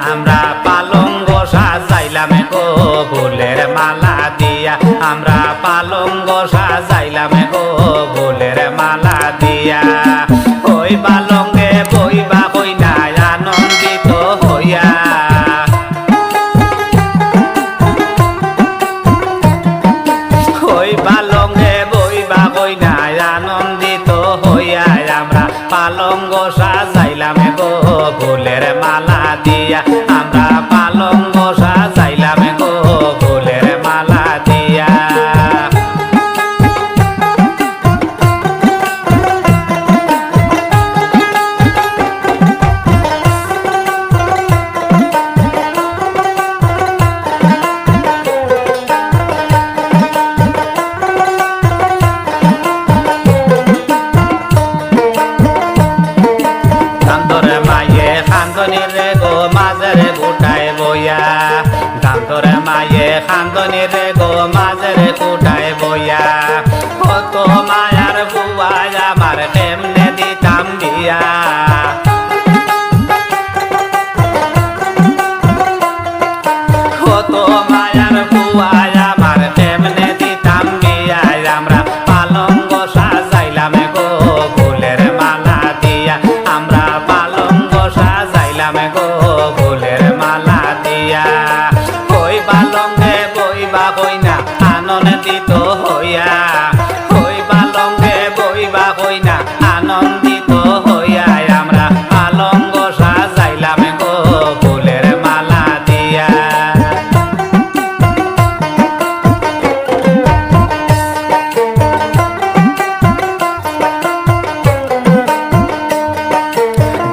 আমরা পালঙ্গ সাজাইলাম গো ফুলের মালা দিয়া আমরা পালঙ্গ সাজাইলাম গো ফুলের মালা দিয়া ওই পালঙ্গে বইবা কইনা আনন্দিত হইয়া ওই পালঙ্গে বইবা কইনা আনন্দিত হইয়া আমরা পালঙ্গ সাজাইলাম গো ফুলের মালা দিয়া আমরা পালঙ্গ সাজাইলাম গো ফুলের মালা দিয়া গান্তরে মায়ে খান্দনি রে গো মাঝের কুটায় বইয়া কত মায়ার বুয়া আমার কেমনে দিতাম দিয়া কত মায়ার বুয়া আমার কেমনে দিতাম দিয়া আমরা পালঙ্গ সাজাইলাম গো ফুলের মালা দিয়া আমরা পালঙ্গ সাজাইলাম গো ফুলের মালা দিয়া ওই পালঙ্গে বইবা কইনা আনন্দিত হইয়া ওই পালঙ্গে বইবা কইনা আনন্দিত হইয়া আমরা পালঙ্গ সাজাইলাম গো ফুলের মালা দিয়া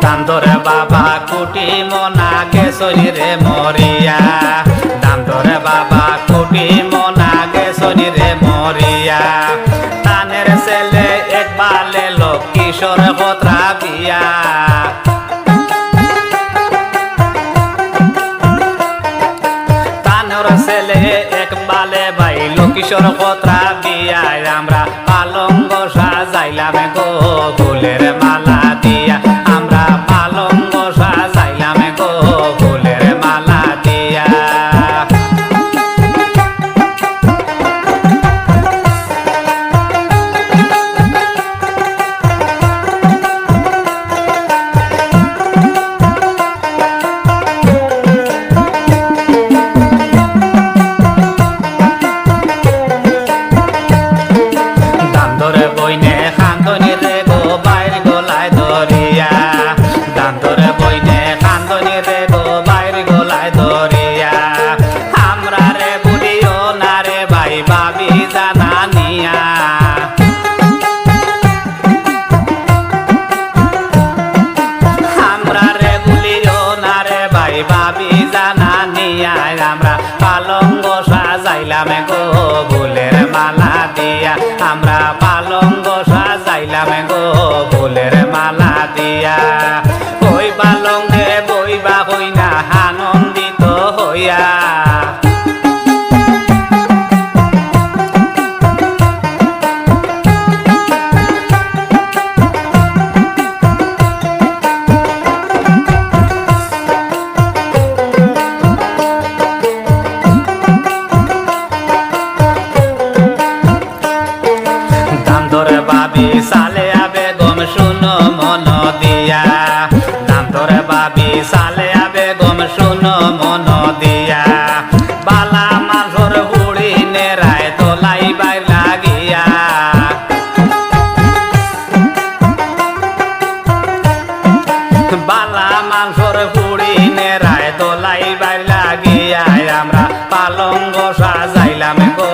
দান্তরে বাবা কুটি মনা গেছনি রে মরিয়া দান্তরে বাবা কুটি মনা গেছনি রে মরিয়া তানের ছেলে একবালে লোক কিশোর কতরা বিয়া তানের ছেলে একবালে বাইল কিশোর কতরা বিয়া আমরা পালঙ্গ সাজাইলাম গো ফুলের মালা দিয়া আমরা পালঙ্গ সাজাইলাম গো ফুলের মালা দিয়া দান্তরে বইনে খান্দনি রে গো বাইর গলায় ধরিয়া দান্তরে বইনে খান্দনি রে গো বাইর গলায় ধরিয়া আমরা রে বলিও না রে ভাই ভাবি জানা নিয়া আমরা রে বলিও না রে ভাই ভাবি জানা নিয়া আমরা পালঙ্গ সাজাইলাম গো ফুলের মালা দিয়া আমরা পালঙ্গ সাজাইলাম গো ফুলের মালা দিয়া ওই পালঙ্গে বইবা কইনা আনন্দিত হইয়া দান্তরে বাবি সালে আবে গম শুনো মন দিয়া দান্তরে বাবি সালে আবে গম শুনো মন দিয়া বালা মাঝর বুড়ি নেরায় তোলাই বাইর লাগিয়া বালা মাঝর বুড়ি নেরায় তোলাই বাইর লাগিয়া আমরা পালঙ্গ সাজাইলাম গো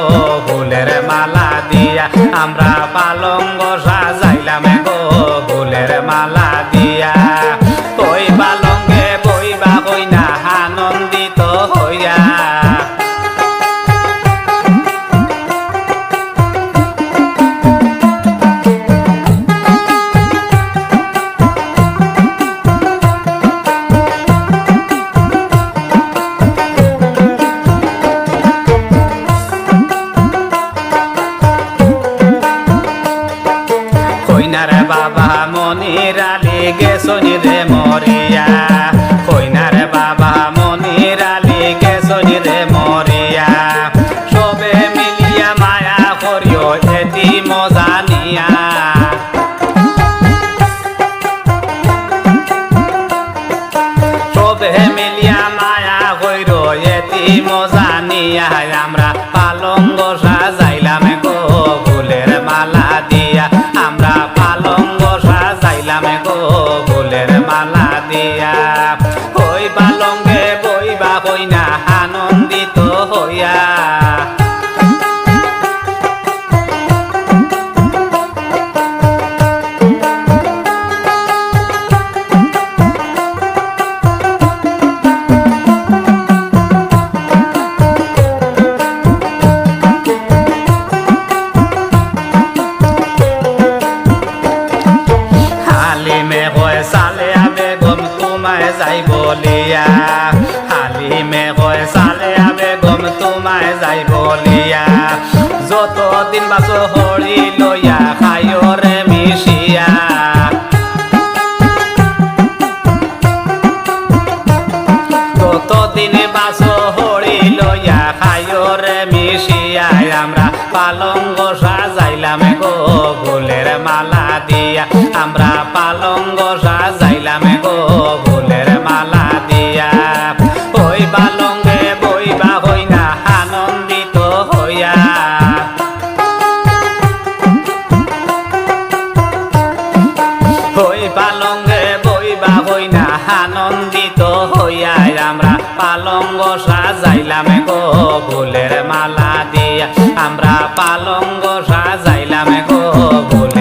ফুলের মালা দিয়া আমরা পালঙ্গ সাজাইলাম গো ফুলের মালা দিয়া ওই পালঙ্গে বইবা কইনা আনন্দিত হইয়া মিলিয়া মায়া কইর এতি মজা নিয়া আমরা পালঙ্গ সাজাইলাম গো ফুলের মালা দিয়া আমরা পালঙ্গ সাজাইলাম গো ফুলের মালা দিয়া ওই পালঙ্গে বইবা কইনা আনন্দিত হইয়া যাই বলিয়া হালিমে কয় সালে আবে গম তোমায় যাই বলিয়া যতদিন বাসো হরি লইয়া খায়ো রে মিশিয়া ততদিন বাসো হরি লইয়া খায়ো রে মিশিয়া আমরা পালঙ্গ সাজাইলাম গো ফুলের মালা দিয়া আমরা পালঙ্গ সাজাইলাম গো ফুলের মালা দিয়া ওই পালঙ্গে বইবা হইনা আনন্দিত হইয়া ওই পালঙ্গে বইবা হইনা আনন্দিত হইয়া আমরা পালঙ্গ সাজাইলাম গো ফুলের মালা দিয়া আমরা পালঙ্গ সাজাইলাম গো ফুলের